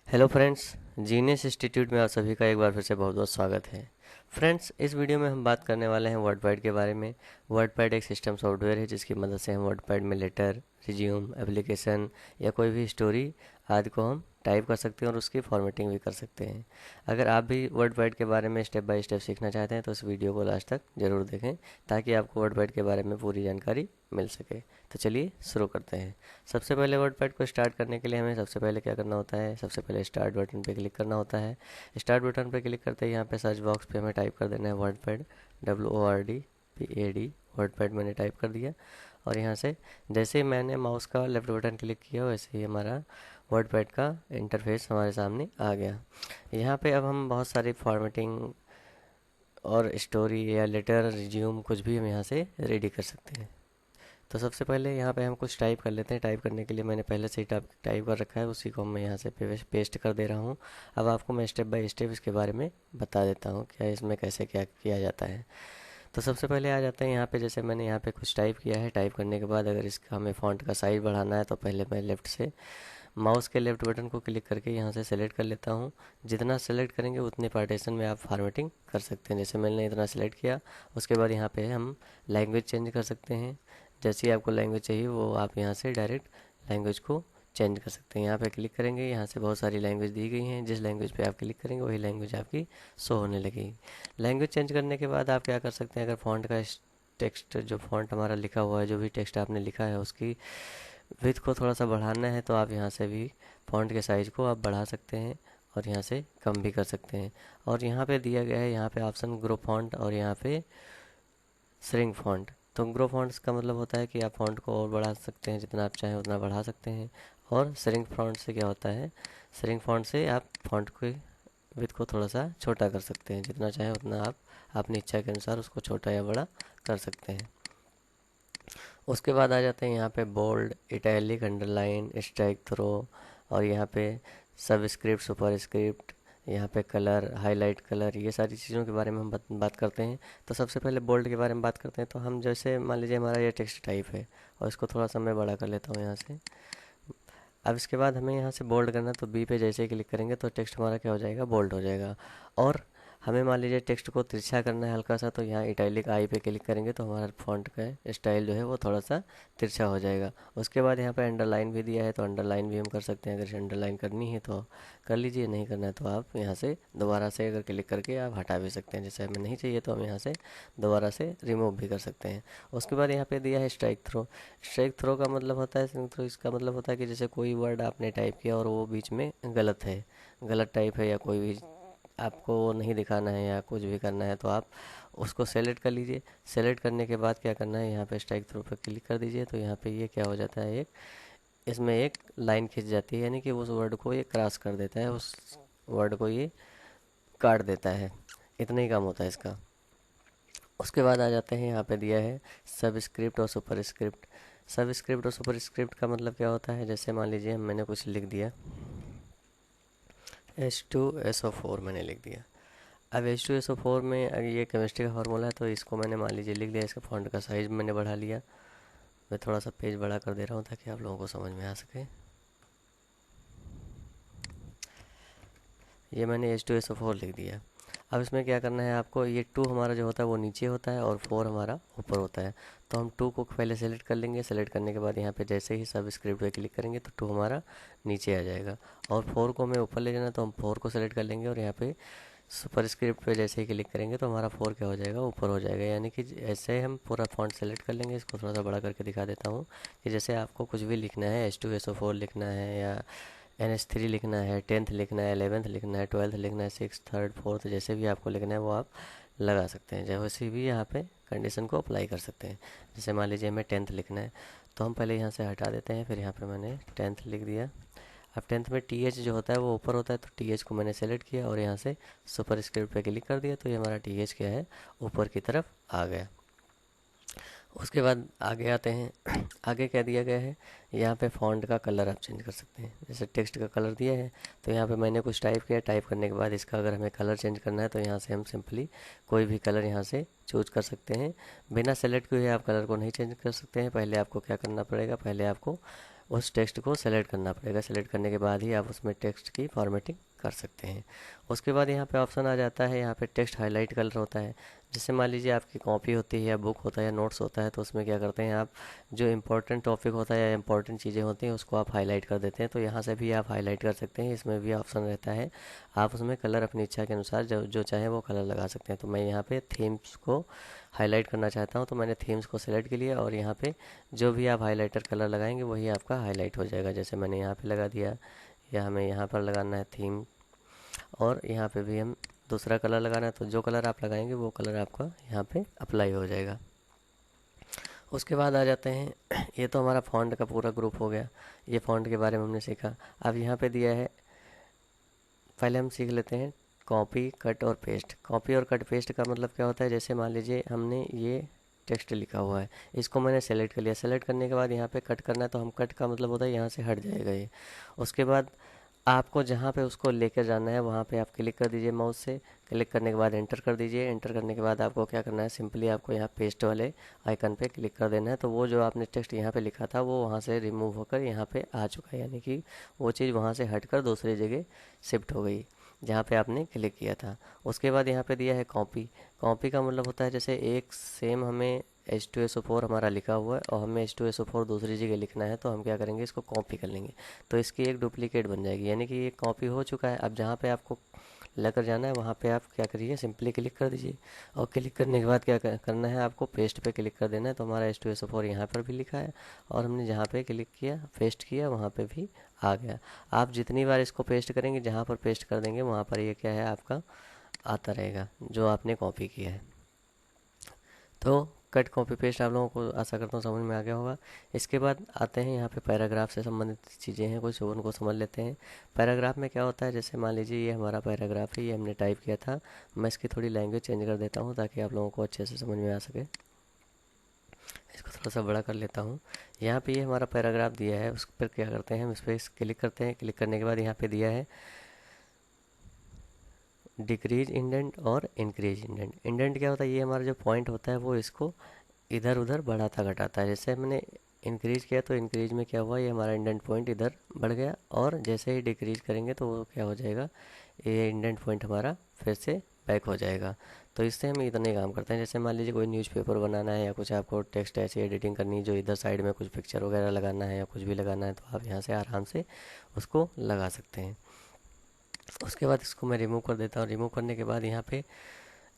Hello friends, genius institute में आप सभी का एक बार फिर से बहुत बहुत स्वागत है। फ्रेंड्स, इस वीडियो में हम बात करने वाले हैं वर्डपैड के बारे में। वर्डपैड एक सिस्टम सॉफ्टवेयर है जिसकी मदद से हम वर्डपैड में लेटर, रिज्यूम, एप्लीकेशन या कोई भी स्टोरी आदि को हम टाइप कर सकते हैं और उसकी फॉर्मेटिंग भी कर सकते हैं। अगर आप भी वर्डपैड के बारे में स्टेप बाय स्टेप सीखना चाहते हैं तो इस वीडियो को लास्ट तक ज़रूर देखें ताकि आपको वर्डपैड के बारे में पूरी जानकारी मिल सके। तो चलिए शुरू करते हैं। सबसे पहले वर्डपैड को स्टार्ट करने के लिए हमें सबसे पहले क्या करना होता है, सबसे पहले स्टार्ट बटन पे क्लिक करना होता है। स्टार्ट बटन पे क्लिक करते ही यहाँ पे सर्च बॉक्स पे हमें टाइप कर देना है वर्डपैड, WORDPAD। वर्डपैड मैंने टाइप कर दिया और यहाँ से जैसे ही मैंने माउस का लेफ्ट बटन क्लिक किया वैसे ही हमारा वर्डपैड का इंटरफेस हमारे सामने आ गया। यहाँ पे अब हम बहुत सारी फॉर्मेटिंग और स्टोरी या लेटर, रिज्यूम कुछ भी हम यहाँ से रेडी कर सकते हैं। तो सबसे पहले यहाँ पे हम कुछ टाइप कर लेते हैं। टाइप करने के लिए मैंने पहले से ही टाइप कर रखा है, उसी को मैं यहाँ से पेस्ट कर दे रहा हूँ। अब आपको मैं स्टेप बाय स्टेप इसके बारे में बता देता हूँ क्या इसमें कैसे क्या किया जाता है। तो सबसे पहले आ जाते हैं यहाँ पे, जैसे मैंने यहाँ पे कुछ टाइप किया है। टाइप करने के बाद अगर इसका हमें फ़ॉन्ट का साइज़ बढ़ाना है तो पहले मैं लेफ़्ट से माउस के लेफ्ट बटन को क्लिक करके यहाँ से सेलेक्ट कर लेता हूँ। जितना सेलेक्ट करेंगे उतने पार्टीशन में आप फॉर्मेटिंग कर सकते हैं। जैसे मैंने इतना सेलेक्ट किया, उसके बाद यहाँ पे हम लैंग्वेज चेंज कर सकते हैं। जैसे ही आपको लैंग्वेज चाहिए वो आप यहाँ से डायरेक्ट लैंग्वेज को चेंज कर सकते हैं। यहाँ पे क्लिक करेंगे, यहाँ से बहुत सारी लैंग्वेज दी गई हैं। जिस लैंग्वेज पे आप क्लिक करेंगे वही लैंग्वेज आपकी शो होने लगेगी। लैंग्वेज चेंज करने के बाद आप क्या कर सकते हैं, अगर फ़ॉन्ट का टेक्स्ट जो फ़ॉन्ट हमारा लिखा हुआ है, जो भी टेक्स्ट आपने लिखा है उसकी विड्थ को थोड़ा सा बढ़ाना है तो आप यहाँ से भी फ़ॉन्ट के साइज़ को आप बढ़ा सकते हैं और यहाँ से कम भी कर सकते हैं। और यहाँ पे दिया गया है, यहाँ पे ऑप्शन ग्रो फॉन्ट और यहाँ पे श्रिंक फॉन्ट। तो ग्रो फॉन्ट्स का मतलब होता है कि आप फॉन्ट को और बढ़ा सकते हैं, जितना आप चाहें उतना बढ़ा सकते हैं। और श्रिंक फॉन्ट से क्या होता है, श्रिंक फॉन्ट से आप फॉन्ट के विड्थ को थोड़ा सा छोटा कर सकते हैं। जितना चाहें उतना आप अपनी इच्छा के अनुसार उसको छोटा या बड़ा कर सकते हैं। उसके बाद आ जाते हैं यहाँ पे bold, italic, underline, strikethrough और यहाँ पे सब स्क्रिप्ट, सुपर स्क्रिप्ट, यहाँ पे कलर, हाईलाइट कलर, ये सारी चीज़ों के बारे में हम बात करते हैं। तो सबसे पहले बोल्ड के बारे में बात करते हैं। तो हम जैसे मान लीजिए हमारा ये टेक्स्ट टाइप है और इसको थोड़ा सा मैं बड़ा कर लेता हूँ यहाँ से। अब इसके बाद हमें यहाँ से बोल्ड करना है तो बी पे जैसे ही क्लिक करेंगे तो टेक्स्ट हमारा क्या हो जाएगा, बोल्ड हो जाएगा। और हमें मान लीजिए टेक्स्ट को तिरछा करना है हल्का सा, तो यहाँ इटैलिक आई पे क्लिक करेंगे तो हमारा फॉन्ट का स्टाइल जो है वो थोड़ा सा तिरछा हो जाएगा। उसके बाद यहाँ पे अंडरलाइन भी दिया है तो अंडरलाइन भी हम कर सकते हैं। अगर अंडरलाइन करनी है तो कर लीजिए, नहीं करना है तो आप यहाँ से दोबारा से अगर क्लिक करके आप हटा भी सकते हैं। जैसे हमें नहीं चाहिए तो हम यहाँ से दोबारा से रिमूव भी कर सकते हैं। उसके बाद यहाँ पे दिया है स्ट्राइक थ्रो। स्ट्राइक थ्रो का मतलब होता है, स्ट्राइक थ्रो इसका मतलब होता है कि जैसे कोई वर्ड आपने टाइप किया और वो बीच में गलत है, गलत टाइप है या कोई भी आपको वो नहीं दिखाना है या कुछ भी करना है तो आप उसको सेलेक्ट कर लीजिए। सेलेक्ट करने के बाद क्या करना है, यहाँ पे स्ट्राइक थ्रो पर क्लिक कर दीजिए तो यहाँ पे ये क्या हो जाता है, एक इसमें एक लाइन खिंच जाती है, यानी कि उस वर्ड को ये क्रॉस कर देता है, उस वर्ड को ये काट देता है। इतना ही काम होता है इसका। उसके बाद आ जाते हैं, यहाँ पे दिया है सब स्क्रिप्ट और सुपर स्क्रिप्ट। सब स्क्रिप्ट और सुपर स्क्रिप्ट का मतलब क्या होता है, जैसे मान लीजिए मैंने कुछ लिख दिया, H2SO4 मैंने लिख दिया। अब H2SO4 में अगर ये केमिस्ट्री का फार्मूला है तो इसको मैंने मान लीजिए लिख लिया। इसका फॉन्ट का साइज़ मैंने बढ़ा लिया। मैं थोड़ा सा पेज बड़ा कर दे रहा हूँ ताकि आप लोगों को समझ में आ सके। ये मैंने H2SO4 लिख दिया। अब इसमें क्या करना है आपको, ये 2 हमारा जो होता है वो नीचे होता है और 4 हमारा ऊपर होता है। तो हम 2 को पहले सेलेक्ट कर लेंगे। सेलेक्ट करने के बाद यहाँ पे जैसे ही सब स्क्रिप्ट पे क्लिक करेंगे तो 2 हमारा नीचे आ जाएगा और 4 को हमें ऊपर ले जाना तो हम 4 को सेलेक्ट कर लेंगे और यहाँ पे सुपर स्क्रिप्ट पे जैसे ही क्लिक करेंगे तो हमारा 4 क्या हो जाएगा, ऊपर हो जाएगा। यानी कि ऐसे हम पूरा फॉन्ट सेलेक्ट कर लेंगे। इसको थोड़ा सा बड़ा करके दिखा देता हूँ कि जैसे आपको कुछ भी लिखना है, H2SO4 लिखना है या NH3 लिखना है, 10th लिखना है, 11th लिखना है, 12th लिखना है, 6th, 3rd, 4th, जैसे भी आपको लिखना है वो आप लगा सकते हैं। जैसे वैसे भी यहाँ पे कंडीशन को अप्लाई कर सकते हैं। जैसे मान लीजिए हमें 10th लिखना है तो हम पहले यहाँ से हटा देते हैं, फिर यहाँ पे मैंने 10th लिख दिया। अब 10th में TH जो होता है वो ऊपर होता है तो TH को मैंने सेलेक्ट किया और यहाँ से सुपर स्क्रिप्ट पे क्लिक कर दिया तो ये हमारा TH क्या है, ऊपर की तरफ आ गया। उसके बाद आगे आते हैं। आगे क्या दिया गया है, यहाँ पे फ़ॉन्ट का कलर आप चेंज कर सकते हैं। जैसे टेक्स्ट का कलर दिया है तो यहाँ पे मैंने कुछ टाइप किया। टाइप करने के बाद इसका अगर हमें कलर चेंज करना है तो यहाँ से हम सिंपली कोई भी कलर यहाँ से चूज कर सकते हैं। बिना सेलेक्ट किए आप कलर को नहीं चेंज कर सकते हैं। पहले आपको क्या करना पड़ेगा, पहले आपको उस टेक्स्ट को सेलेक्ट करना पड़ेगा। सेलेक्ट करने के बाद ही आप उसमें टेक्स्ट की फॉर्मेटिंग कर सकते हैं। उसके बाद यहाँ पे ऑप्शन आ जाता है, यहाँ पे टेक्स्ट हाईलाइट कलर होता है। जैसे मान लीजिए आपकी कॉपी होती है या बुक होता है या नोट्स होता है, तो उसमें क्या करते हैं आप, जो इम्पोर्टेंट टॉपिक होता है या इम्पोर्टेंट चीज़ें होती हैं उसको आप हाईलाइट कर देते हैं। तो यहाँ से भी आप हाईलाइट कर सकते हैं, इसमें भी ऑप्शन रहता है। आप उसमें कलर अपनी इच्छा के अनुसार जो जो चाहें वो कलर लगा सकते हैं। तो मैं यहाँ पे थीम्स को हाईलाइट करना चाहता हूँ, तो मैंने थीम्स को सेलेक्ट कर लिया और यहाँ पे जो भी आप हाईलाइटर कलर लगाएंगे वही आपका हाईलाइट हो जाएगा। जैसे मैंने यहाँ पे लगा दिया, या हमें यहाँ पर लगाना है थीम, और यहाँ पे भी हम दूसरा कलर लगाना है, तो जो कलर आप लगाएंगे वो कलर आपका यहाँ पे अप्लाई हो जाएगा। उसके बाद आ जाते हैं, ये तो हमारा फ़ॉन्ट का पूरा ग्रुप हो गया, ये फ़ॉन्ट के बारे में हमने सीखा। अब यहाँ पे दिया है, पहले हम सीख लेते हैं कॉपी कट और पेस्ट। कॉपी और कट पेस्ट का मतलब क्या होता है, जैसे मान लीजिए हमने ये टेक्स्ट लिखा हुआ है, इसको मैंने सेलेक्ट कर लिया। सेलेक्ट करने के बाद यहाँ पे कट करना है, तो हम कट का मतलब होता है यहाँ से हट जाएगा ये। उसके बाद आपको जहाँ पे उसको लेकर जाना है वहाँ पे आप क्लिक कर दीजिए माउस से। क्लिक करने के बाद एंटर कर दीजिए। एंटर करने के बाद आपको क्या करना है, सिंपली आपको यहाँ पेस्ट वाले आइकन पे क्लिक कर देना है। तो वो जो आपने टेक्स्ट यहाँ पे लिखा था वो वहाँ से रिमूव होकर यहाँ पे आ चुका है, यानी कि वो चीज़ वहाँ से हटकर दूसरी जगह शिफ्ट हो गई जहाँ पे आपने क्लिक किया था। उसके बाद यहाँ पे दिया है कॉपी। कॉपी का मतलब होता है जैसे एक सेम हमें H2SO4 हमारा लिखा हुआ है और हमें H2SO4 दूसरी जगह लिखना है, तो हम क्या करेंगे, इसको कॉपी कर लेंगे, तो इसकी एक डुप्लीकेट बन जाएगी, यानी कि ये कॉपी हो चुका है। अब जहाँ पे आपको लेकर जाना है वहाँ पे आप क्या करिए, सिंपली क्लिक कर दीजिए। और क्लिक करने के बाद क्या करना है, आपको पेस्ट पे क्लिक कर देना है। तो हमारा H2SO4 यहाँ पर भी लिखा है और हमने जहाँ पे क्लिक किया, पेस्ट किया, वहाँ पे भी आ गया। आप जितनी बार इसको पेस्ट करेंगे, जहाँ पर पेस्ट कर देंगे वहाँ पर ये क्या है आपका आता रहेगा जो आपने कॉपी किया है। तो कट कॉपी पेस्ट आप लोगों को आशा करता हूँ समझ में आ गया होगा। इसके बाद आते हैं यहाँ पे पैराग्राफ से संबंधित चीज़ें हैं कुछ, उनको समझ लेते हैं। पैराग्राफ में क्या होता है, जैसे मान लीजिए ये हमारा पैराग्राफ है, ये हमने टाइप किया था। मैं इसकी थोड़ी लैंग्वेज चेंज कर देता हूँ ताकि आप लोगों को अच्छे से समझ में आ सके। इसको थोड़ा सा बड़ा कर लेता हूँ। यहाँ पे ये हमारा पैराग्राफ दिया है, उस पर क्या करते हैं, हम इस पर क्लिक करते हैं। क्लिक करने के बाद यहाँ पे दिया है डिक्रीज इंडेंट और इंक्रीज इंडेंट। इंडेंट क्या होता है, ये हमारा जो पॉइंट होता है वो इसको इधर उधर बढ़ाता घटाता है। जैसे हमने इंक्रीज किया तो इंक्रीज में क्या हुआ, ये हमारा इंडेंट पॉइंट इधर बढ़ गया, और जैसे ही डिक्रीज करेंगे तो वो क्या हो जाएगा, ये इंडेंट पॉइंट हमारा फिर से बैक हो जाएगा। तो इससे हम इतने काम करते हैं। जैसे मान लीजिए कोई न्यूज़पेपर बनाना है या कुछ आपको टेक्स्ट ऐसी एडिटिंग करनी है, जो इधर साइड में कुछ पिक्चर वगैरह लगाना है या कुछ भी लगाना है, तो आप यहाँ से आराम से उसको लगा सकते हैं। उसके बाद इसको मैं रिमूव कर देता हूँ। रिमूव करने के बाद यहाँ पे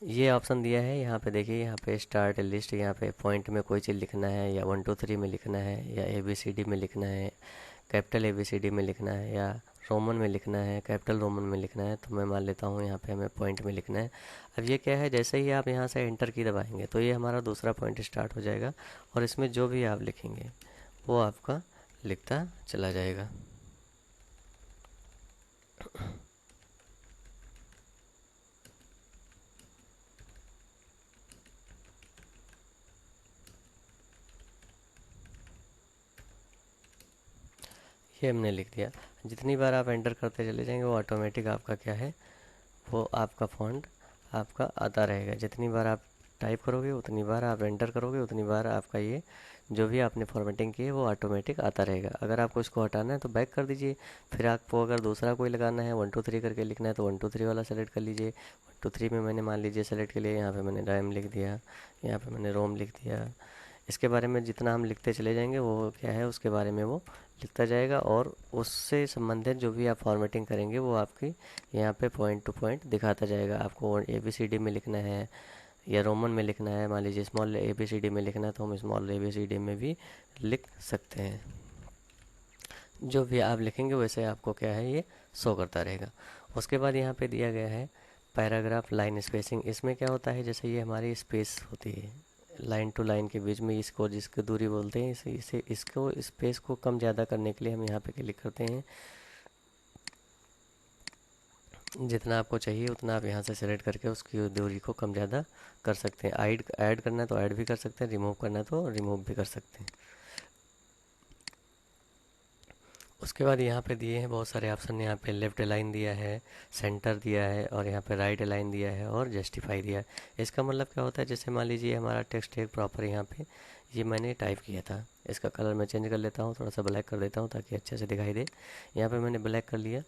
ये ऑप्शन दिया है, यहाँ पे देखिए, यहाँ पे स्टार्ट लिस्ट, यहाँ पे पॉइंट में कोई चीज़ लिखना है या 1 2 3 में लिखना है या ABCD में लिखना है, कैपिटल ABCD में लिखना है या रोमन में लिखना है, कैपिटल रोमन में लिखना है। तो मैं मान लेता हूँ यहाँ पे हमें पॉइंट में लिखना है। अब ये क्या है, जैसे ही आप यहाँ से एंटर की दबाएंगे तो ये हमारा दूसरा पॉइंट स्टार्ट हो जाएगा, और इसमें जो भी आप लिखेंगे वो आपका लिखता चला जाएगा। ये हमने लिख दिया। जितनी बार आप एंटर करते चले जाएंगे वो ऑटोमेटिक आपका क्या है, वो आपका फॉन्ट आपका आता रहेगा। जितनी बार आप टाइप करोगे, उतनी बार आप एंटर करोगे, उतनी बार आपका ये जो भी आपने फॉर्मेटिंग की है वो ऑटोमेटिक आता रहेगा। अगर आपको इसको हटाना है तो बैक कर दीजिए। फिर आपको अगर दूसरा कोई लगाना है, 1 2 3 करके लिखना है, तो 1 2 3 वाला सेलेक्ट कर लीजिए। 1 2 3 में मैंने मान लीजिए सेलेक्ट कर लिया, यहाँ पे मैंने रैम लिख दिया, यहाँ पे मैंने रोम लिख दिया। इसके बारे में जितना हम लिखते चले जाएंगे वो क्या है, उसके बारे में वो लिखता जाएगा, और उससे संबंधित जो भी आप फॉर्मेटिंग करेंगे वो आपकी यहाँ पे पॉइंट टू पॉइंट दिखाता जाएगा। आपको ABCD में लिखना है या रोमन में लिखना है, मान लीजिए स्मॉल ABCD में लिखना है, तो हम स्मॉल ABCD में भी लिख सकते हैं। जो भी आप लिखेंगे वैसे आपको क्या है, ये शो करता रहेगा। उसके बाद यहाँ पे दिया गया है पैराग्राफ लाइन स्पेसिंग। इसमें क्या होता है, जैसे ये हमारी स्पेस होती है लाइन टू लाइन के बीच में, इसको जिसकी दूरी बोलते हैं, इसे इसको स्पेस को कम ज़्यादा करने के लिए हम यहाँ पे क्लिक करते हैं। जितना आपको चाहिए उतना आप यहाँ से सेलेक्ट करके उसकी दूरी को कम ज़्यादा कर सकते हैं। ऐड करना है तो ऐड भी कर सकते हैं, रिमूव करना है तो रिमूव भी कर सकते हैं। उसके बाद यहाँ पे दिए हैं बहुत सारे ऑप्शन। यहाँ पे लेफ्ट अलाइन दिया है, सेंटर दिया है, और यहाँ पे राइट अलाइन दिया है, और जस्टिफाई दिया है। इसका मतलब क्या होता है, जैसे मान लीजिए हमारा टेक्स्ट एक प्रॉपर यहाँ पे ये मैंने टाइप किया था। इसका कलर मैं चेंज कर लेता हूँ, थोड़ा सा ब्लैक कर देता हूँ ताकि अच्छे से दिखाई दे। यहाँ पे मैंने ब्लैक कर लिया।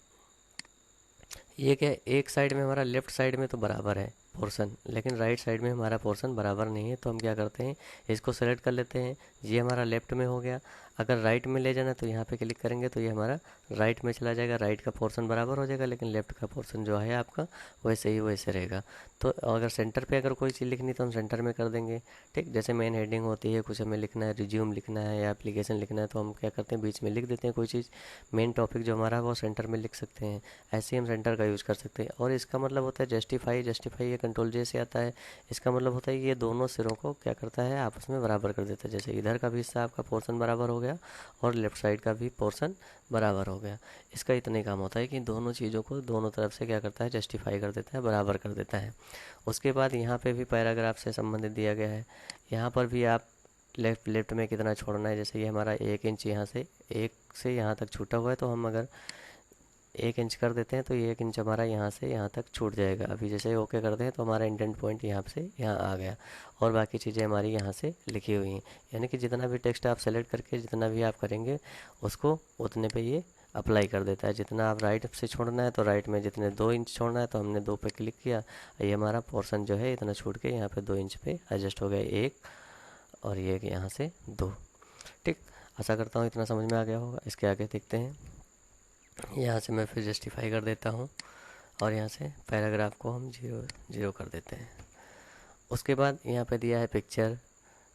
ये क्या है, एक साइड में हमारा लेफ्ट साइड में तो बराबर है पोर्शन, लेकिन राइट साइड में हमारा पोर्शन बराबर नहीं है। तो हम क्या करते हैं, इसको सेलेक्ट कर लेते हैं। ये हमारा लेफ्ट में हो गया। अगर राइट में ले जाना तो यहाँ पे क्लिक करेंगे तो ये हमारा राइट में चला जाएगा। राइट का पोर्शन बराबर हो जाएगा, लेकिन लेफ्ट का पोर्शन जो है आपका वैसे ही वैसे रहेगा। तो अगर सेंटर पे अगर कोई चीज़ लिखनी तो हम सेंटर में कर देंगे। ठीक, जैसे मेन हेडिंग होती है, कुछ हमें लिखना है, रिज्यूम लिखना है या एप्लीकेशन लिखना है, तो हम क्या करते हैं, बीच में लिख देते हैं कोई चीज़। मेन टॉपिक जो हमारा है वो सेंटर में लिख सकते हैं। ऐसे ही हम सेंटर का यूज़ कर सकते हैं। और इसका मतलब होता है जस्टिफाई। जस्टिफाई ये कंट्रोल जे से आता है। इसका मतलब होता है ये दोनों सिरों को क्या करता है, आपस में बराबर कर देता है। जैसे इधर का भी हिस्सा आपका पोर्शन बराबर हो गया और लेफ्ट साइड का भी पोर्शन बराबर हो गया। इसका इतना ही काम होता है कि दोनों चीज़ों को दोनों तरफ से क्या करता है, जस्टिफाई कर देता है, बराबर कर देता है। उसके बाद यहाँ पे भी पैराग्राफ से संबंधित दिया गया है। यहाँ पर भी आप लेफ्ट लेफ्ट में कितना छोड़ना है। जैसे ये हमारा 1 इंच यहाँ से, 1 से यहाँ तक छूटा हुआ है, तो हम अगर 1 इंच कर देते हैं तो ये 1 इंच हमारा यहाँ से यहाँ तक छूट जाएगा। अभी जैसे ओके करते हैं तो हमारा इंडेंट पॉइंट यहाँ से यहाँ आ गया, और बाकी चीज़ें हमारी यहाँ से लिखी हुई हैं। यानी कि जितना भी टेक्स्ट आप सेलेक्ट करके जितना भी आप करेंगे उसको उतने पे ये अप्लाई कर देता है। जितना आप राइट से छोड़ना है तो राइट में, जितने 2 इंच छोड़ना है तो हमने 2 पे क्लिक किया, ये हमारा पोर्शन जो है इतना छूट के यहाँ पे 2 इंच पे एडजस्ट हो गया, 1 और ये यहाँ से 2। ठीक, आशा करता हूँ इतना समझ में आ गया होगा। इसके आगे देखते हैं। यहाँ से मैं फिर जस्टिफाई कर देता हूँ, और यहाँ से पैराग्राफ को हम 0 कर देते हैं। उसके बाद यहाँ पे दिया है picture,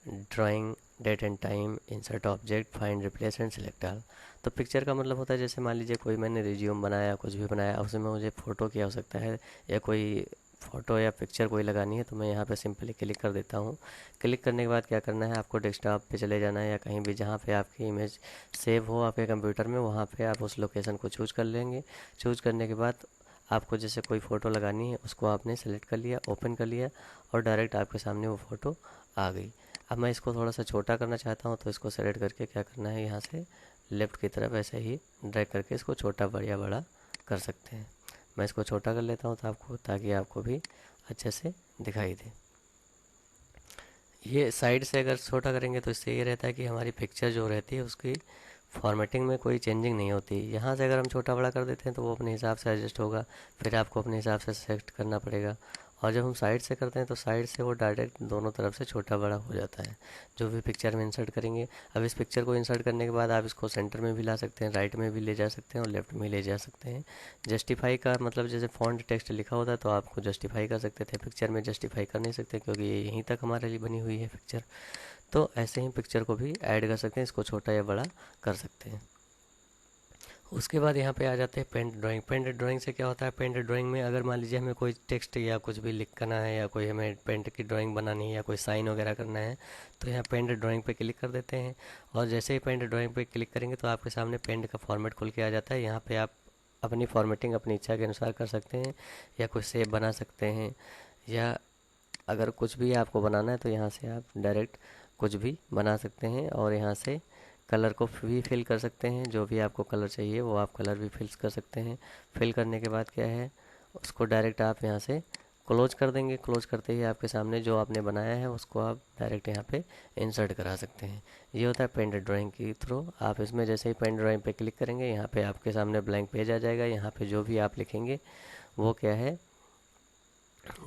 drawing, date and time, insert object, find, replace and select all. तो पिक्चर का मतलब होता है, जैसे मान लीजिए कोई मैंने रिज्यूम बनाया, कुछ भी बनाया, उसमें मुझे फ़ोटो की आवश्यकता है या कोई फ़ोटो या पिक्चर कोई लगानी है, तो मैं यहाँ पे सिंपली क्लिक कर देता हूँ। क्लिक करने के बाद क्या करना है, आपको डेस्कटॉप पे चले जाना है या कहीं भी जहाँ पे आपकी इमेज सेव हो आपके कंप्यूटर में, वहाँ पे आप उस लोकेशन को चूज़ कर लेंगे। चूज़ करने के बाद आपको जैसे कोई फ़ोटो लगानी है उसको आपने सेलेक्ट कर लिया, ओपन कर लिया, और डायरेक्ट आपके सामने वो फ़ोटो आ गई। अब मैं इसको थोड़ा सा छोटा करना चाहता हूँ, तो इसको सेलेक्ट करके क्या करना है, यहाँ से लेफ़्ट की तरफ ऐसे ही ड्रैग करके इसको छोटा या बड़ा कर सकते हैं। मैं इसको छोटा कर लेता हूँ तो आपको, ताकि आपको भी अच्छे से दिखाई दे। ये साइड से अगर छोटा करेंगे तो इससे ये रहता है कि हमारी पिक्चर जो रहती है उसकी फॉर्मेटिंग में कोई चेंजिंग नहीं होती। यहाँ से अगर हम छोटा बड़ा कर देते हैं तो वो अपने हिसाब से एडजस्ट होगा, फिर आपको अपने हिसाब से सेलेक्ट करना पड़ेगा। और जब हम साइड से करते हैं तो साइड से वो डायरेक्ट दोनों तरफ से छोटा बड़ा हो जाता है, जो भी पिक्चर में इंसर्ट करेंगे। अब इस पिक्चर को इंसर्ट करने के बाद आप इसको सेंटर में भी ला सकते हैं, राइट में भी ले जा सकते हैं और लेफ्ट में ले जा सकते हैं। जस्टिफाई का मतलब जैसे फॉन्ट टेक्स्ट लिखा होता है तो आपको जस्टिफाई कर सकते थे, पिक्चर में जस्टिफाई कर नहीं सकते क्योंकि ये यहीं तक हमारे लिए बनी हुई है पिक्चर। तो ऐसे ही पिक्चर को भी ऐड कर सकते हैं, इसको छोटा या बड़ा कर सकते हैं। उसके बाद यहाँ पे आ जाते हैं पेंट ड्राइंग। पेंट ड्राइंग से क्या होता है, पेंट ड्राइंग में अगर मान लीजिए हमें कोई टेक्स्ट या कुछ भी लिखना है या कोई हमें पेंट की ड्राइंग बनानी है या कोई साइन वगैरह करना है, तो यहाँ पेंट ड्राइंग पे क्लिक कर देते हैं। और जैसे ही पेंट ड्राइंग पे क्लिक करेंगे तो आपके सामने पेंट का फॉर्मेट खुल के आ जाता है। यहाँ पे आप अपनी फॉर्मेटिंग अपनी इच्छा के अनुसार कर सकते हैं, या कोई शेप बना सकते हैं, या अगर कुछ भी आपको बनाना है तो यहाँ से आप डायरेक्ट कुछ भी बना सकते हैं। और यहाँ से कलर को भी फिल कर सकते हैं, जो भी आपको कलर चाहिए वो आप कलर भी फिल कर सकते हैं। फिल करने के बाद क्या है, उसको डायरेक्ट आप यहाँ से क्लोज कर देंगे। क्लोज करते ही आपके सामने जो आपने बनाया है उसको आप डायरेक्ट यहाँ पे इंसर्ट करा सकते हैं। ये होता है पेंट ड्राइंग के थ्रू। आप इसमें जैसे ही पेंट ड्राइंग पे क्लिक करेंगे, यहाँ पे आपके सामने ब्लैंक पेज आ जाएगा। यहाँ पे जो भी आप लिखेंगे वो क्या है,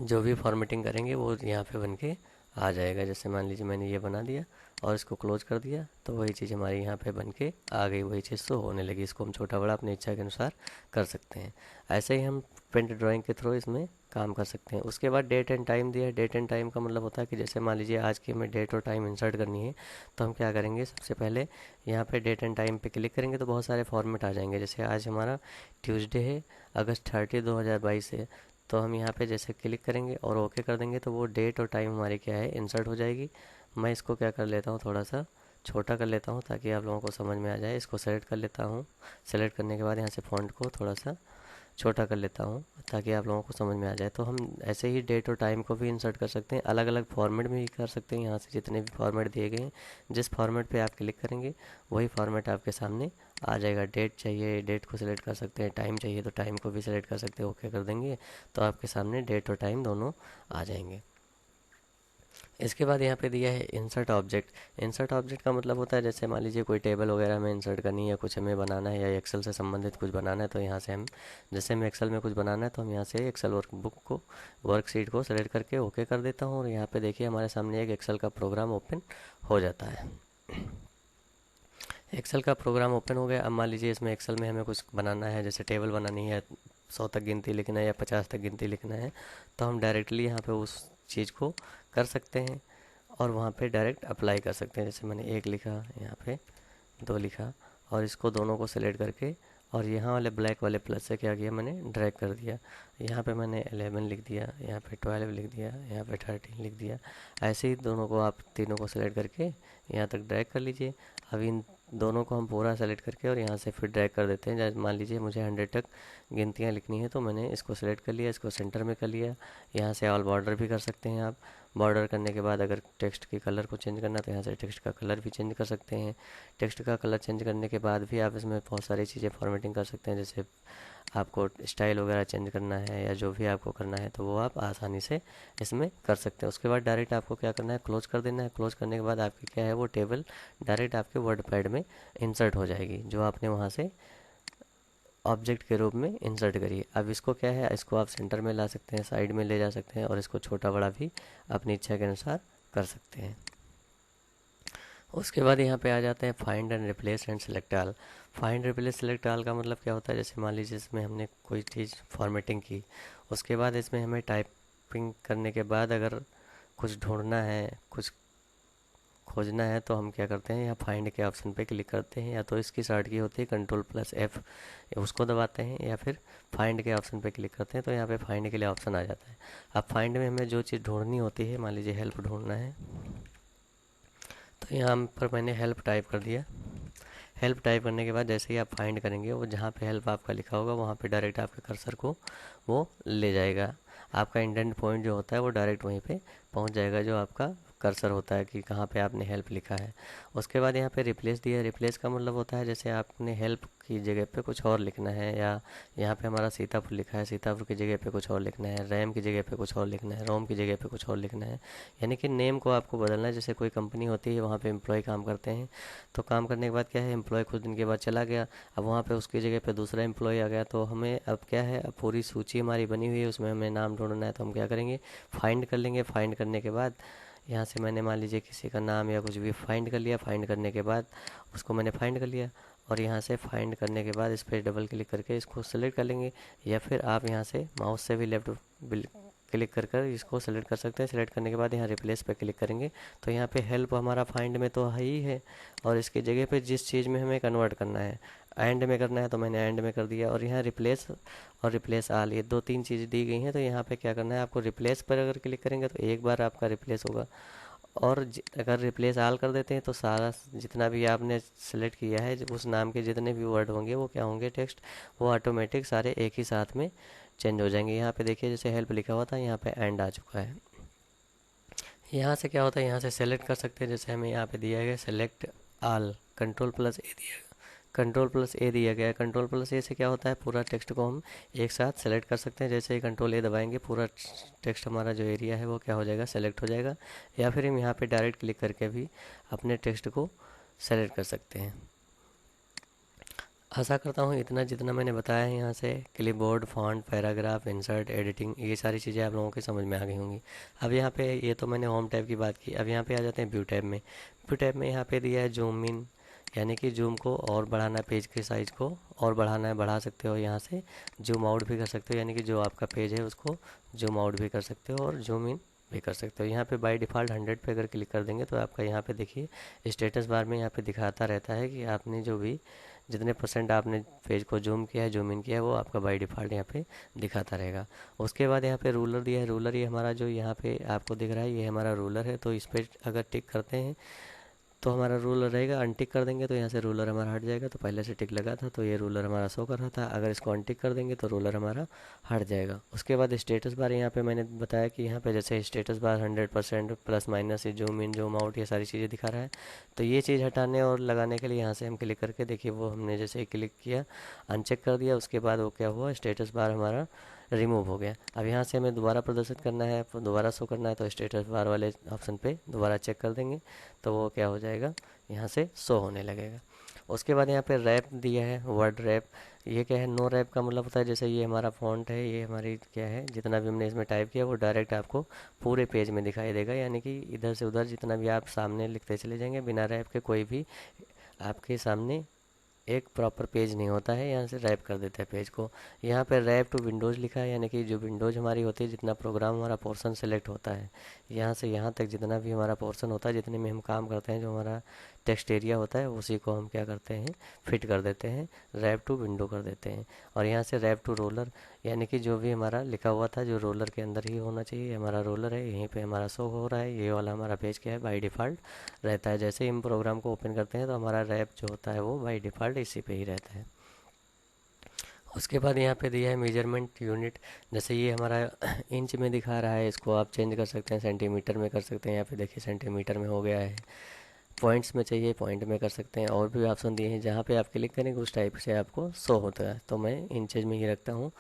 जो भी फॉर्मेटिंग करेंगे वो यहाँ पे बन के आ जाएगा। जैसे मान लीजिए मैंने ये बना दिया और इसको क्लोज कर दिया, तो वही चीज़ हमारी यहाँ पे बन के आ गई, वही चीज़ शो होने लगी। इसको हम छोटा बड़ा अपनी इच्छा के अनुसार कर सकते हैं। ऐसे ही हम पेंट ड्राइंग के थ्रू इसमें काम कर सकते हैं। उसके बाद डेट एंड टाइम दिया है। डेट एंड टाइम का मतलब होता है कि जैसे मान लीजिए आज की हमें डेट और टाइम इंसर्ट करनी है, तो हम क्या करेंगे, सबसे पहले यहाँ पे डेट एंड टाइम पे क्लिक करेंगे तो बहुत सारे फॉर्मेट आ जाएंगे। जैसे आज हमारा ट्यूसडे है, अगस्त 30 2022 है, तो हम यहाँ पे जैसे क्लिक करेंगे और ओके कर देंगे तो वो डेट और टाइम हमारी क्या है, इंसर्ट हो जाएगी। मैं इसको क्या कर लेता हूँ, थोड़ा सा छोटा कर लेता हूँ ताकि आप लोगों को समझ में आ जाए। इसको सेलेक्ट कर लेता हूँ। सेलेक्ट करने के बाद यहाँ से फ़ॉन्ट को थोड़ा सा छोटा कर लेता हूँ ताकि आप लोगों को समझ में आ जाए। तो हम ऐसे ही डेट और टाइम को भी इंसर्ट कर सकते हैं, अलग अलग फॉर्मेट में भी कर सकते हैं। यहाँ से जितने भी फॉर्मेट दिए गए हैं, जिस फॉर्मेट पे आप क्लिक करेंगे वही फॉर्मेट आपके सामने आ जाएगा। डेट चाहिए डेट को सिलेक्ट कर सकते हैं, टाइम चाहिए तो टाइम को भी सिलेक्ट कर सकते हैं, ओके कर देंगे तो आपके सामने डेट और टाइम दोनों आ जाएंगे। इसके बाद यहाँ पे दिया है इंसर्ट ऑब्जेक्ट। इंसर्ट ऑब्जेक्ट का मतलब होता है जैसे मान लीजिए कोई टेबल वगैरह में इंसर्ट करनी है या कुछ हमें बनाना है या एक्सेल से संबंधित कुछ बनाना है, तो यहाँ से हम जैसे हमें एक्सेल में कुछ बनाना है तो हम यहाँ से एक्सेल वर्कबुक को वर्कशीट को सेलेक्ट करके ओके कर देता हूँ और यहाँ पे देखिए हमारे सामने एक एक्सेल का प्रोग्राम ओपन हो जाता है। एक्सेल का प्रोग्राम ओपन हो गया। अब मान लीजिए इसमें एक्सेल में हमें कुछ बनाना है, जैसे टेबल बनानी है, 100 तक गिनती लिखना है या 50 तक गिनती लिखना है, तो हम डायरेक्टली यहाँ पे उस चीज़ को कर सकते हैं और वहाँ पे डायरेक्ट अप्लाई कर सकते हैं। जैसे मैंने 1 लिखा, यहाँ पे 2 लिखा और इसको दोनों को सिलेक्ट करके और यहाँ वाले ब्लैक वाले प्लस से क्या किया, मैंने ड्रैग कर दिया। यहाँ पे मैंने 11 लिख दिया, यहाँ पे 12 लिख दिया, यहाँ पे 13 लिख दिया। ऐसे ही दोनों को आप तीनों को सिलेक्ट करके यहाँ तक ड्रैग कर लीजिए। अब इन दोनों को हम पूरा सेलेक्ट करके और यहाँ से फिर ड्रैग कर देते हैं। जैसे मान लीजिए मुझे 100 तक गिनतियाँ लिखनी है तो मैंने इसको सिलेक्ट कर लिया, इसको सेंटर में कर लिया। यहाँ से ऑल बॉर्डर भी कर सकते हैं आप। बॉर्डर करने के बाद अगर टेक्स्ट के कलर को चेंज करना तो यहाँ से टेक्स्ट का कलर भी चेंज कर सकते हैं। टेक्स्ट का कलर चेंज करने के बाद भी आप इसमें बहुत सारी चीज़ें फॉर्मेटिंग कर सकते हैं, जैसे आपको स्टाइल वगैरह चेंज करना है या जो भी आपको करना है तो वो आप आसानी से इसमें कर सकते हैं। उसके बाद डायरेक्ट आपको क्या करना है, क्लोज कर देना है। क्लोज करने के बाद आपकी क्या है, वो टेबल डायरेक्ट आपके वर्ड पैड में इंसर्ट हो जाएगी, जो आपने वहाँ से ऑब्जेक्ट के रूप में इंसर्ट करिए। अब इसको क्या है, इसको आप सेंटर में ला सकते हैं, साइड में ले जा सकते हैं और इसको छोटा बड़ा भी अपनी इच्छा के अनुसार कर सकते हैं। उसके बाद यहाँ पे आ जाते हैं find and replace and select all. Find replace select all का मतलब क्या होता है, जैसे मान लीजिए इसमें हमने कोई चीज़ फॉर्मेटिंग की, उसके बाद इसमें हमें टाइपिंग करने के बाद अगर कुछ ढूंढना है, कुछ खोजना है तो हम क्या करते हैं, यहाँ फाइंड के ऑप्शन पे क्लिक करते हैं, या तो इसकी शॉर्ट की होती है Ctrl+F, उसको दबाते हैं, या फिर फाइंड के ऑप्शन पे क्लिक करते हैं तो यहाँ पे फाइंड के लिए ऑप्शन आ जाता है। अब फाइंड में हमें जो चीज़ ढूंढनी होती है, मान लीजिए हेल्प ढूंढना है तो यहाँ पर मैंने हेल्प टाइप कर दिया। हेल्प टाइप करने के बाद जैसे ही आप फाइंड करेंगे, वो जहाँ पे हेल्प आपका लिखा होगा वहाँ पे डायरेक्ट आपके कर्सर को वो ले जाएगा। आपका इंडेंट पॉइंट जो होता है वो डायरेक्ट वहीं पे पहुँच जाएगा, जो आपका कर्सर होता है कि कहाँ पे आपने हेल्प लिखा है। उसके बाद यहाँ पे रिप्लेस दिया। रिप्लेस का मतलब होता है जैसे आपने हेल्प की जगह पे कुछ और लिखना है, या यहाँ पे हमारा सीतापुर लिखा है, सीतापुर की जगह पे कुछ और लिखना है, रैम की जगह पे कुछ और लिखना है, रोम की जगह पे कुछ और लिखना है। यानी कि नेम को आपको बदलना है। जैसे कोई कंपनी होती है, वहाँ पे एम्प्लॉय काम करते हैं, तो काम करने के बाद क्या है, एम्प्लॉय कुछ दिन के बाद चला गया, अब वहाँ पे उसकी जगह पे दूसरा एम्प्लॉय आ गया, तो हमें अब क्या है, अब पूरी सूची हमारी बनी हुई है, उसमें हमें नाम ढूंढना है, तो हम क्या करेंगे, फाइंड कर लेंगे। फाइंड करने के बाद यहाँ से मैंने मान लीजिए किसी का नाम या कुछ भी फाइंड कर लिया। फाइंड करने के बाद उसको मैंने फाइंड कर लिया और यहाँ से फाइंड करने के बाद इस पर डबल क्लिक करके इसको सेलेक्ट कर लेंगे, या फिर आप यहाँ से माउस से भी लेफ्ट क्लिक कर कर इसको सेलेक्ट कर सकते हैं। सेलेक्ट करने के बाद यहाँ रिप्लेस पे क्लिक करेंगे तो यहाँ पे हेल्प हमारा फाइंड में तो है ही है, और इसकी जगह पे जिस चीज़ में हमें कन्वर्ट करना है, एंड में करना है तो मैंने एंड में कर दिया। और यहाँ रिप्लेस और रिप्लेस आल, ये 2-3 चीज़ दी गई हैं, तो यहाँ पे क्या करना है, आपको रिप्लेस पर अगर क्लिक करेंगे तो एक बार आपका रिप्लेस होगा, और अगर रिप्लेस आल कर देते हैं तो सारा जितना भी आपने सेलेक्ट किया है, उस नाम के जितने भी वर्ड होंगे वो क्या होंगे, टेक्स्ट, वो ऑटोमेटिक सारे एक ही साथ में चेंज हो जाएंगे। यहाँ पे देखिए जैसे हेल्प लिखा हुआ था, यहाँ पे एंड आ चुका है। यहाँ से क्या होता है, यहाँ से सेलेक्ट कर सकते हैं। जैसे हमें यहाँ पे दिया गया सेलेक्ट आल, कंट्रोल प्लस ए दिया गया है। Ctrl+A से क्या होता है, पूरा टेक्स्ट को हम एक साथ सेलेक्ट कर सकते हैं। जैसे ही Ctrl+A दबाएंगे पूरा टेक्स्ट हमारा जो एरिया है वो क्या हो जाएगा, सेलेक्ट हो जाएगा। या फिर हम यहाँ पे डायरेक्ट क्लिक करके भी अपने टेक्स्ट को सेलेक्ट कर सकते हैं। आशा करता हूँ इतना जितना मैंने बताया है, यहाँ से clipboard, font, paragraph, insert, editing, ये सारी चीज़ें आप लोगों की समझ में आ गई होंगी। अब यहाँ पे ये तो मैंने होम टैब की बात की। अब यहाँ पे आ जाते हैं व्यू टैब में। व्यू टैब में यहाँ पे दिया है जूम इन, यानी कि जूम को और बढ़ाना, पेज के साइज़ को और बढ़ाना है, बढ़ा सकते हो। यहाँ से जूम आउट भी कर सकते हो, यानी कि जो आपका पेज है उसको जूम आउट भी कर सकते हो और जूम इन भी कर सकते हो। यहाँ पे बाय डिफ़ॉल्ट 100 पे अगर क्लिक कर देंगे तो आपका यहाँ पे देखिए स्टेटस बार में यहाँ पे दिखाता रहता है कि आपने जो भी जितने % आपने पेज को जूम किया है, जूम इन किया है, वो आपका बाय डिफ़ॉल्ट यहाँ पे दिखाता रहेगा। उसके बाद यहाँ पे रूलर दिया है। रूलर ये हमारा जो यहाँ पे आपको दिख रहा है, ये हमारा रूलर है, तो इस पर अगर टिक करते हैं तो हमारा रूलर रहेगा, अनटिक कर देंगे तो यहाँ से रूलर हमारा हट जाएगा। तो पहले से टिक लगा था तो ये रूलर हमारा शो कर रहा था, अगर इसको अनटिक कर देंगे तो रूलर हमारा हट जाएगा। उसके बाद स्टेटस बार, यहाँ पे मैंने बताया कि यहाँ पे जैसे status bar 100% plus minus, zoom in zoom out, ये सारी चीज़ें दिखा रहा है। तो ये चीज़ हटाने और लगाने के लिए यहाँ से हम क्लिक करके देखिए, वो हमने जैसे ही क्लिक किया, अनचेक कर दिया, उसके बाद वो क्या हुआ, स्टेटस बार हमारा रिमूव हो गया। अब यहाँ से हमें दोबारा प्रदर्शित करना है, दोबारा शो करना है, तो स्टेटस बार वाले ऑप्शन पे दोबारा चेक कर देंगे तो वो क्या हो जाएगा, यहाँ से शो होने लगेगा। उसके बाद यहाँ पे रैप दिया है, वर्ड रैप। ये क्या है, नो रैप का मतलब होता है जैसे ये हमारा फ़ॉन्ट है, ये हमारी क्या है, जितना भी हमने इसमें टाइप किया वो डायरेक्ट आपको पूरे पेज में दिखाई देगा, यानी कि इधर से उधर जितना भी आप सामने लिखते चले जाएंगे बिना रैप के, कोई भी आपके सामने एक प्रॉपर पेज नहीं होता है। यहाँ से रैप कर देते हैं पेज को। यहाँ पे रैप टू विंडोज़ लिखा है, यानी कि जो विंडोज़ हमारी होती है, जितना प्रोग्राम हमारा पोर्शन सेलेक्ट होता है, यहाँ से यहाँ तक जितना भी हमारा पोर्शन होता है, जितने में हम काम करते हैं, जो हमारा टेक्स्ट एरिया होता है, उसी को हम क्या करते हैं, फिट कर देते हैं, रैप टू विंडो कर देते हैं। और यहाँ से रैप टू रोलर, यानी कि जो भी हमारा लिखा हुआ था जो रोलर के अंदर ही होना चाहिए, हमारा रोलर है, यहीं पे हमारा शो हो रहा है। ये वाला हमारा पेज क्या है, बाय डिफ़ॉल्ट रहता है। जैसे ही हम प्रोग्राम को ओपन करते हैं तो हमारा रैप जो होता है वो बाय डिफ़ॉल्ट इसी पे ही रहता है। उसके बाद यहाँ पे दिया है मेजरमेंट यूनिट, जैसे ये हमारा इंच में दिखा रहा है, इसको आप चेंज कर सकते हैं, सेंटीमीटर में कर सकते हैं। यहाँ पे देखिए सेंटीमीटर में हो गया है। पॉइंट्स में चाहिए पॉइंट में कर सकते हैं, और भी ऑप्शन दिए हैं, जहाँ पे आप क्लिक करेंगे उस टाइप से आपको शो होता है। तो मैं इंचेज में ही रखता हूँ।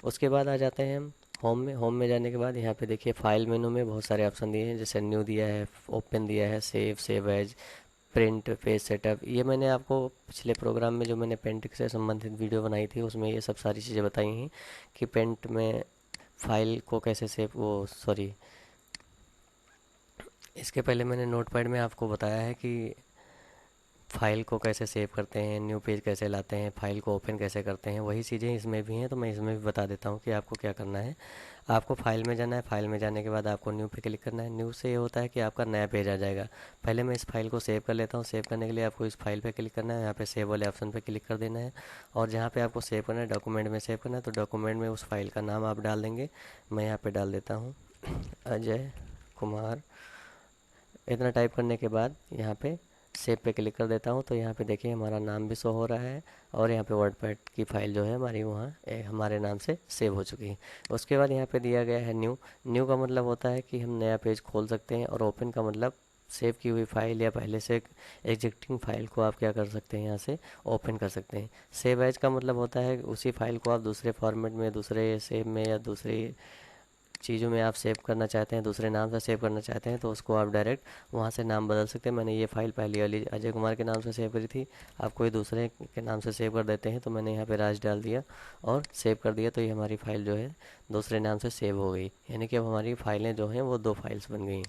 उसके बाद आ जाते हैं हम होम में। होम में जाने के बाद यहाँ पे देखिए फाइल मेनू में बहुत सारे ऑप्शन दिए हैं, जैसे न्यू दिया है, ओपन दिया है, save as, print, page setup. ये मैंने आपको पिछले प्रोग्राम में जो मैंने पेंट से संबंधित वीडियो बनाई थी उसमें ये सब सारी चीज़ें बताई हैं कि पेंट में फाइल को कैसे सेव, वो सॉरी, इसके पहले मैंने नोटपैड में आपको बताया है कि फाइल को कैसे सेव करते हैं, न्यू पेज कैसे लाते हैं, फाइल को ओपन कैसे करते हैं, वही चीज़ें इसमें भी हैं। तो मैं इसमें भी बता देता हूँ कि आपको क्या करना है। आपको फाइल में जाना है, फाइल में जाने के बाद आपको न्यू पे क्लिक करना है। न्यू से ये होता है कि आपका नया पेज आ जाएगा। पहले मैं इस फाइल को सेव कर लेता हूँ। सेव करने के लिए आपको इस फाइल पे क्लिक करना है, यहाँ पे सेव वाले ऑप्शन पे क्लिक कर देना है, और जहाँ पे आपको सेव करना है डॉक्यूमेंट में सेव करना है, तो डॉक्यूमेंट में उस फाइल का नाम आप डाल देंगे। मैं यहाँ पर डाल देता हूँ अजय कुमार। इतना टाइप करने के बाद यहाँ पे सेव पे क्लिक कर देता हूँ। तो यहाँ पे देखिए हमारा नाम भी शो हो रहा है, और यहाँ पे वर्डपैड की फ़ाइल जो है हमारी वहाँ हमारे नाम से सेव हो चुकी है। उसके बाद यहाँ पे दिया गया है न्यू। न्यू का मतलब होता है कि हम नया पेज खोल सकते हैं, और ओपन का मतलब सेव की हुई फाइल या पहले से एग्जिस्टिंग फाइल को आप क्या कर सकते हैं, यहाँ से ओपन कर सकते हैं। सेव एज का मतलब होता है उसी फाइल को आप दूसरे फॉर्मेट में, दूसरे सेव में या दूसरी चीज़ों में आप सेव करना चाहते हैं, दूसरे नाम से सेव करना चाहते हैं, तो उसको आप डायरेक्ट वहाँ से नाम बदल सकते हैं। मैंने ये फ़ाइल पहली वाली अजय कुमार के नाम से सेव करी थी, आप कोई दूसरे के नाम से सेव कर देते हैं, तो मैंने यहाँ पे राज डाल दिया और सेव कर दिया। तो ये हमारी फ़ाइल जो है दूसरे नाम से सेव हो गई, यानी कि अब हमारी फ़ाइलें जो हैं वो 2 फाइल्स बन गई।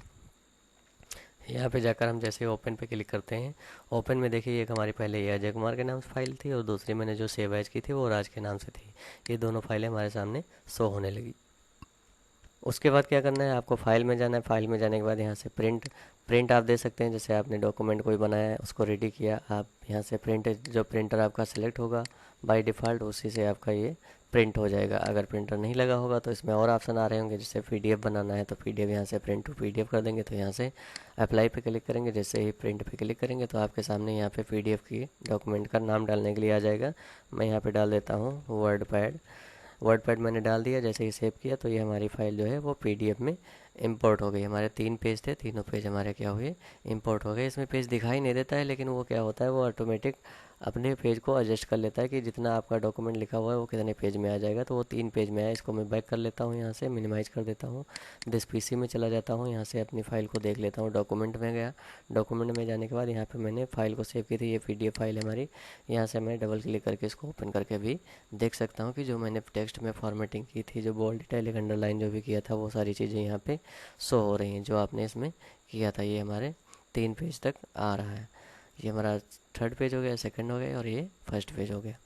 यहाँ पे जाकर हम जैसे ओपन पे क्लिक करते हैं, ओपन में देखिए एक हमारी पहले ये अजय कुमार के नाम से फाइल थी, और दूसरी मैंने जो सेव एज की थी वो राज के नाम से थी। ये दोनों फाइलें हमारे सामने शो होने लगी। उसके बाद क्या करना है, आपको फाइल में जाना है। फाइल में जाने के बाद यहाँ से प्रिंट प्रिंट आप दे सकते हैं। जैसे आपने डॉक्यूमेंट कोई बनाया है, उसको रेडी किया, आप यहाँ से प्रिंट, जो प्रिंटर आपका सेलेक्ट होगा बाय डिफ़ॉल्ट उसी से आपका ये प्रिंट हो जाएगा। अगर प्रिंटर नहीं लगा होगा तो इसमें और ऑप्शन आ रहे होंगे, जैसे पीडीएफ बनाना है तो पीडीएफ यहाँ से प्रिंट टू पीडीएफ कर देंगे, तो यहाँ से अप्लाई पे क्लिक करेंगे। जैसे ही प्रिंट पे क्लिक करेंगे तो आपके सामने यहाँ पे पीडीएफ की डॉक्यूमेंट का नाम डालने के लिए आ जाएगा। मैं यहाँ पे डाल देता हूँ वर्डपैड मैंने डाल दिया। जैसे ही सेव किया तो ये हमारी फ़ाइल जो है वो पीडीएफ में इंपोर्ट हो गई। हमारे 3 पेज थे, तीनों पेज हमारे क्या हुए, इंपोर्ट हो गए। इसमें पेज दिखाई नहीं देता है, लेकिन वो क्या होता है, वो ऑटोमेटिक अपने पेज को एडजस्ट कर लेता है कि जितना आपका डॉक्यूमेंट लिखा हुआ है वो कितने पेज में आ जाएगा। तो वो 3 पेज में आया। इसको मैं बैक कर लेता हूँ, यहाँ से मिनिमाइज़ कर देता हूँ, दिस पीसी में चला जाता हूँ, यहाँ से अपनी फ़ाइल को देख लेता हूँ। डॉक्यूमेंट में गया, डॉक्यूमेंट में जाने के बाद यहाँ पे मैंने फ़ाइल को सेव की थी, ये पीडीएफ फाइल है हमारी। यहाँ से मैं डबल क्लिक करके इसको ओपन करके भी देख सकता हूँ कि जो मैंने टेक्स्ट में फॉर्मेटिंग की थी, जो बोल्ड इटैलिक अंडरलाइन जो भी किया था, वो सारी चीज़ें यहाँ पे शो हो रही हैं जो आपने इसमें किया था। ये हमारे 3 पेज तक आ रहा है। ये हमारा 3rd पेज हो गया, 2nd हो गया, और ये 1st पेज हो गया।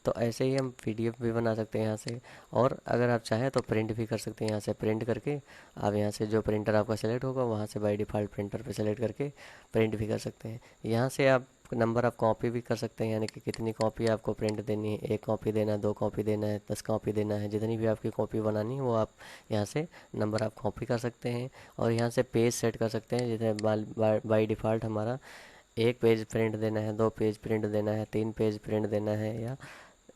तो ऐसे ही हम पीडीएफ भी बना सकते हैं यहाँ से, और अगर आप चाहें तो प्रिंट भी कर सकते हैं। यहाँ से प्रिंट करके आप यहाँ से जो प्रिंटर आपका सेलेक्ट होगा वहाँ से बाय डिफ़ॉल्ट प्रिंटर पे सेलेक्ट करके प्रिंट भी कर सकते हैं। यहाँ से आप नंबर ऑफ़ कॉपी भी कर सकते हैं, यानी कि कितनी कॉपी आपको प्रिंट देनी है, 1 कॉपी देना है, 2 कॉपी देना है, 10 कॉपी देना है, जितनी भी आपकी कॉपी बनानी है वो आप यहाँ से नंबर ऑफ़ कॉपी कर सकते हैं। और यहाँ से पेज सेट कर सकते हैं, जैसे बाय डिफ़ॉल्ट हमारा एक पेज प्रिंट देना है, 2 पेज प्रिंट देना है, 3 पेज प्रिंट देना है, या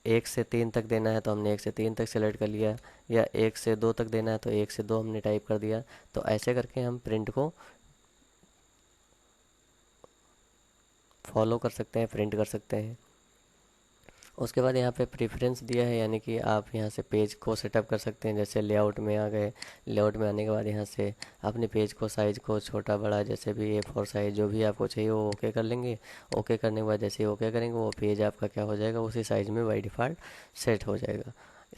1 से 3 तक देना है तो हमने 1 से 3 तक सेलेक्ट कर लिया, या 1 से 2 तक देना है तो 1 से 2 हमने टाइप कर दिया। तो ऐसे करके हम प्रिंट को फॉलो कर सकते हैं, प्रिंट कर सकते हैं। उसके बाद यहाँ पे प्रेफरेंस दिया है, यानी कि आप यहाँ से पेज को सेटअप कर सकते हैं। जैसे लेआउट में आ गए, लेआउट में आने के बाद यहाँ से अपने पेज को साइज़ को छोटा बड़ा जैसे भी A4 साइज़ जो भी आपको चाहिए वो ओके कर लेंगे। ओके करने के बाद जैसे ही ओके करेंगे वो पेज आपका क्या हो जाएगा, उसी साइज़ में बाई डिफ़ॉल्ट सेट हो जाएगा।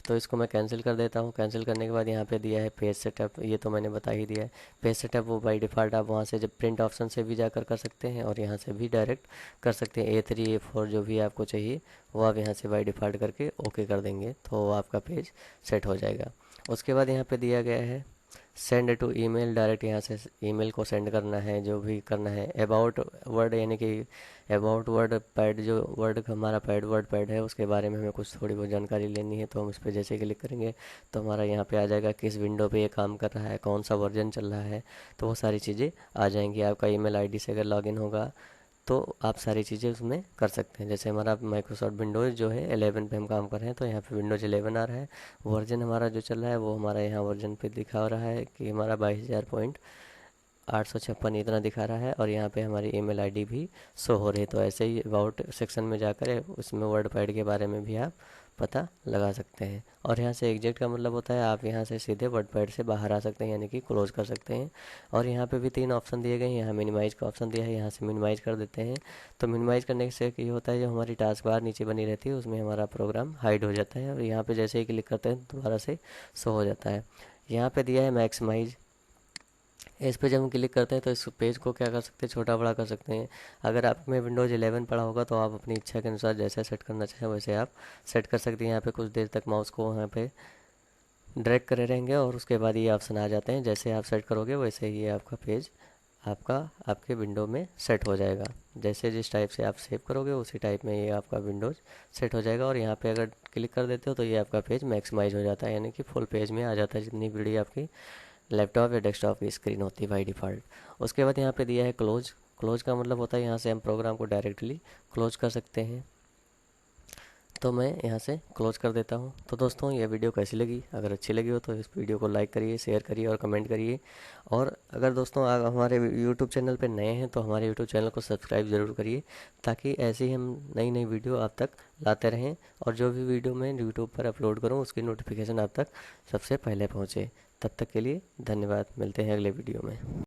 तो इसको मैं कैंसिल कर देता हूँ। कैंसिल करने के बाद यहाँ पे दिया है पेज सेटअप, ये तो मैंने बता ही दिया है। पेज सेटअप वो बाय डिफ़ॉल्ट आप वहाँ से जब प्रिंट ऑप्शन से भी जाकर कर सकते हैं और यहाँ से भी डायरेक्ट कर सकते हैं। A3 A4 जो भी आपको चाहिए वो आप यहाँ से बाय डिफ़ॉल्ट करके ओके कर देंगे तो आपका पेज सेट हो जाएगा। उसके बाद यहाँ पे दिया गया है सेंड टू ईमेल, डायरेक्ट यहाँ से ईमेल को सेंड करना है, जो भी करना है। अबाउट वर्ड, यानी कि अबाउट वर्ड पैड, जो वर्ड हमारा पैड वर्ड पैड है उसके बारे में हमें कुछ थोड़ी बहुत जानकारी लेनी है तो हम इस पर जैसे क्लिक करेंगे तो हमारा यहाँ पे आ जाएगा किस विंडो पे ये काम कर रहा है, कौन सा वर्जन चल रहा है, तो वो सारी चीज़ें आ जाएंगी। आपका ईमेल आईडी से अगर लॉगिन होगा तो आप सारी चीज़ें उसमें कर सकते हैं। जैसे हमारा माइक्रोसॉफ्ट विंडोज़ जो है 11 पे हम काम कर रहे हैं तो यहाँ पे विंडोज़ 11 आ रहा है। वर्जन हमारा जो चल रहा है वो हमारा यहाँ वर्जन पे दिखा रहा है कि हमारा 22,856 इतना दिखा रहा है, और यहाँ पे हमारी ईमेल आईडी भी शो हो रही है। तो ऐसे ही अबाउट सेक्शन में जाकर उसमें वर्ड पैड के बारे में भी आप पता लगा सकते हैं। और यहाँ से एग्जिट का मतलब होता है आप यहाँ से सीधे वर्ड पैड से बाहर आ सकते हैं, यानी कि क्लोज कर सकते हैं। और यहाँ पे भी 3 ऑप्शन दिए गए हैं। यहाँ मिनिमाइज़ का ऑप्शन दिया है, यहाँ से मिनिमाइज़ कर देते हैं। तो मिनिमाइज़ करने से ये होता है जो हमारी टास्क बार नीचे बनी रहती है उसमें हमारा प्रोग्राम हाइड हो जाता है, और यहाँ पे जैसे ही क्लिक करते हैं दोबारा से शो हो जाता है। यहाँ पे दिया है मैक्सिमाइज, इस पे जब हम क्लिक करते हैं तो इस पेज को क्या कर सकते हैं, छोटा बड़ा कर सकते हैं। अगर आप में विंडोज़ 11 पड़ा होगा तो आप अपनी इच्छा के अनुसार जैसे सेट करना चाहें वैसे आप सेट कर सकते हैं। यहाँ पे कुछ देर तक माउस को यहाँ पे ड्रैग करे रहेंगे और उसके बाद ये ऑप्शन आ जाते हैं। जैसे आप सेट करोगे वैसे ही आपका पेज आपका आपके विंडो में सेट हो जाएगा। जैसे जिस टाइप से आप सेव करोगे उसी टाइप में ये आपका विंडोज़ सेट हो जाएगा। और यहाँ पे अगर क्लिक कर देते हो तो ये आपका पेज मैक्सिमाइज हो जाता है, यानी कि फुल पेज में आ जाता है जितनी बड़ी आपकी लैपटॉप या डेस्कटॉप की स्क्रीन होती है बाई डिफ़ॉल्ट। उसके बाद यहाँ पे दिया है क्लोज। क्लोज का मतलब होता है यहाँ से हम प्रोग्राम को डायरेक्टली क्लोज कर सकते हैं। तो मैं यहाँ से क्लोज कर देता हूँ। तो दोस्तों ये वीडियो कैसी लगी, अगर अच्छी लगी हो तो इस वीडियो को लाइक करिए, शेयर करिए और कमेंट करिए। और अगर दोस्तों आप हमारे यूट्यूब चैनल पर नए हैं तो हमारे यूट्यूब चैनल को सब्सक्राइब ज़रूर करिए, ताकि ऐसे ही हम नई नई वीडियो आप तक लाते रहें और जो भी वीडियो मैं यूट्यूब पर अपलोड करूँ उसकी नोटिफिकेशन आप तक सबसे पहले पहुँचे। तब तक के लिए धन्यवाद, मिलते हैं अगले वीडियो में।